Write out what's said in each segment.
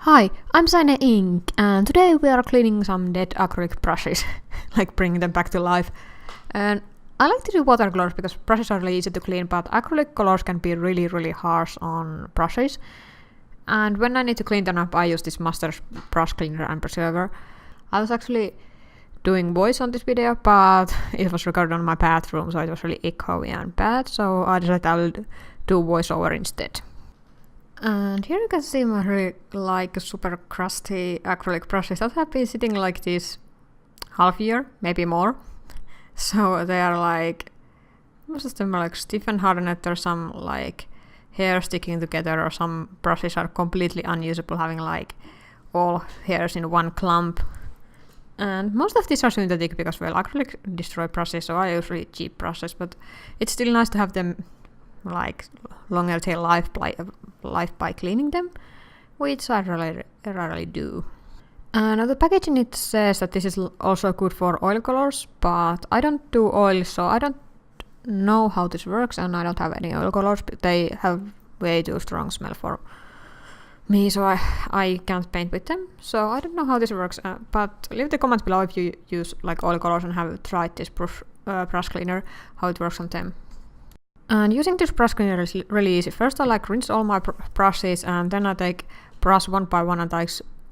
Hi, I'm Cyaneink, and today we are cleaning some dead acrylic brushes, like bringing them back to life. And I like to do watercolors because brushes are really easy to clean, but acrylic colors can be really harsh on brushes. And when I need to clean them up, I use this Master's brush cleaner and preserver. I was actually doing voice on this video, but it was recorded on my bathroom, so it was really echoey and bad, so I decided I will do voiceover instead. And here you can see my really super crusty acrylic brushes that have been sitting like this half year, maybe more. So they are most of them are stiff and hardened. There's some hair sticking together, or some brushes are completely unusable, having all hairs in one clump. And most of these are synthetic because, well, acrylic destroy brushes, so I use really cheap brushes, but it's still nice to have them longer tail life by cleaning them, which I rarely do. And the packaging, it says that this is also good for oil colors, but I don't do oil, so I don't know how this works, and I don't have any oil colors. They have way too strong smell for me, so I can't paint with them, so I don't know how this works, but leave the comments below if you use oil colors and have tried this brush cleaner, how it works on them. And using this brush cleaner is really easy. First I rinse all my brushes, and then I take brush one by one and I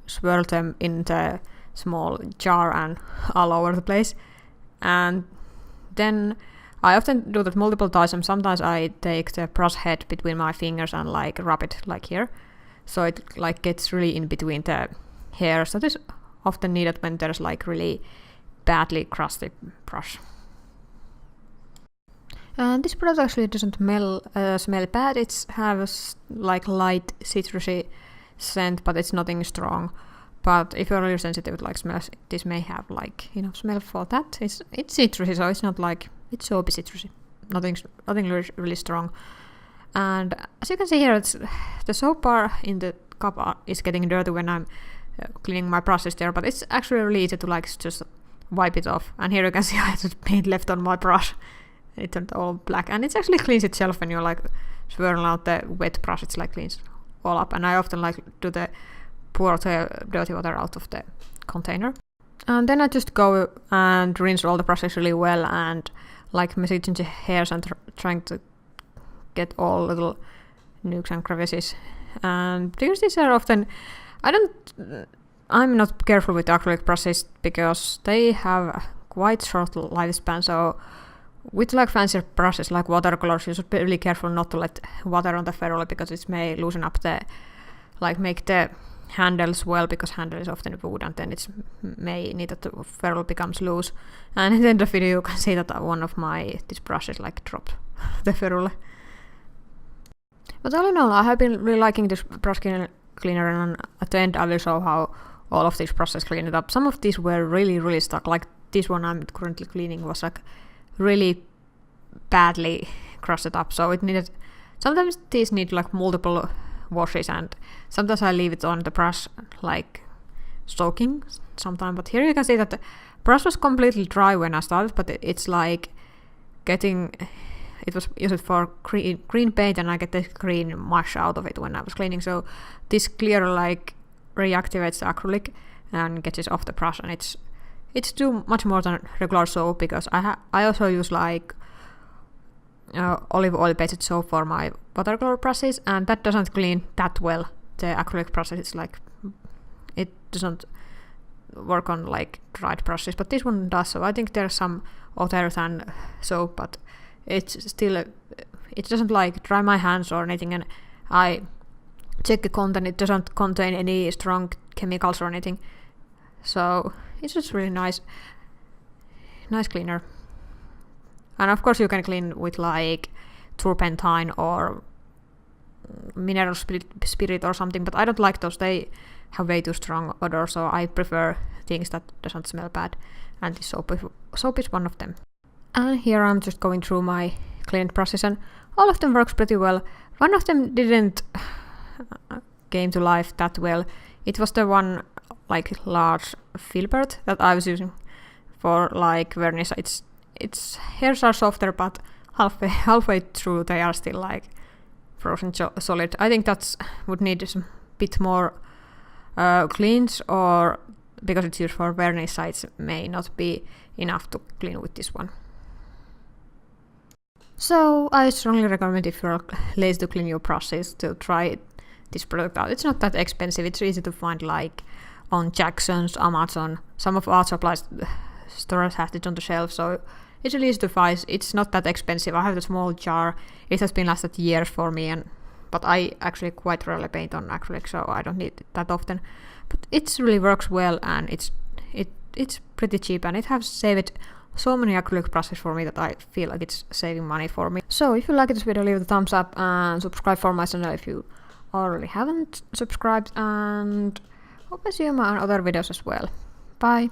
swirl them in the small jar and all over the place. And then I often do that multiple times, and sometimes I take the brush head between my fingers and rub it here. So it gets really in between the hairs. That is often needed when there's really badly crusty brush. And this product actually doesn't smell bad. It has light citrusy scent, but it's nothing strong. But if you're really sensitive to smells, this may have enough smell for that. It's citrusy, so it's not it's soapy citrusy. Nothing really strong. And as you can see here, the soap bar in the cup is getting dirty when I'm cleaning my brushes there, but it's actually really easy to just wipe it off. And here you can see I had paint left on my brush. It turned all black, and it actually cleans itself when you swirl out the wet brush. It cleans all up, and I often do pour the dirty water out of the container. And then I just go and rinse all the brushes really well, and massaging the hairs and trying to get all little nooks and crevices. And because these are often, I'm not careful with acrylic brushes because they have quite short lifespan, so with fancier brushes like watercolors, you should be really careful not to let water on the ferrule, because it may loosen up the make the handles well, because handle is often wood, and then it may need that the ferrule becomes loose. And in the end of the video you can see that one of these brushes dropped the ferrule. But all in all, I have been really liking this brush cleaner, and at the end I will show how all of these brushes clean it up. Some of these were really stuck, this one I'm currently cleaning was really badly crusted up, so it needed, sometimes these need multiple washes, and sometimes I leave it on the brush soaking sometime. But here you can see that the brush was completely dry when I started, but it's it was used for green paint, and I get the green mush out of it when I was cleaning, so this clear reactivates the acrylic and gets it off the brush, and it's too much more than regular soap, because I also use olive oil based soap for my watercolor brushes, and that doesn't clean that well the acrylic brushes. It's it doesn't work on dried brushes, but this one does. So I think there's some other than soap, but it's still it doesn't dry my hands or anything, and I check the content. It doesn't contain any strong chemicals or anything, so it's just really nice cleaner. And of course you can clean with turpentine or mineral spirit or something, but I don't like those. They have way too strong odor, so I prefer things that doesn't smell bad, and this soap is one of them. And here I'm just going through my cleaned brushes, and all of them works pretty well. One of them didn't came to life that well. It was the one large filbert that I was using for vernish. Its hairs are softer, but halfway through they are still frozen solid. I think that's would need some bit more cleans, or because it's used for varnish sites, may not be enough to clean with this one. So I strongly recommend, if you're lazy to clean your brushes, to try this product out. It's not that expensive. It's easy to find, like on Jackson's, Amazon. Some of art supply stores have it on the shelf, so it's really easy to find. It's not that expensive. I have the small jar. It has been lasted years for me, but I actually quite rarely paint on acrylic, so I don't need it that often. But it really works well, and it's pretty cheap, and it has saved so many acrylic brushes for me that I feel like it's saving money for me. So if you like this video, leave a thumbs up and subscribe for my channel if you already haven't subscribed, and hope I see you in my other videos as well. Bye!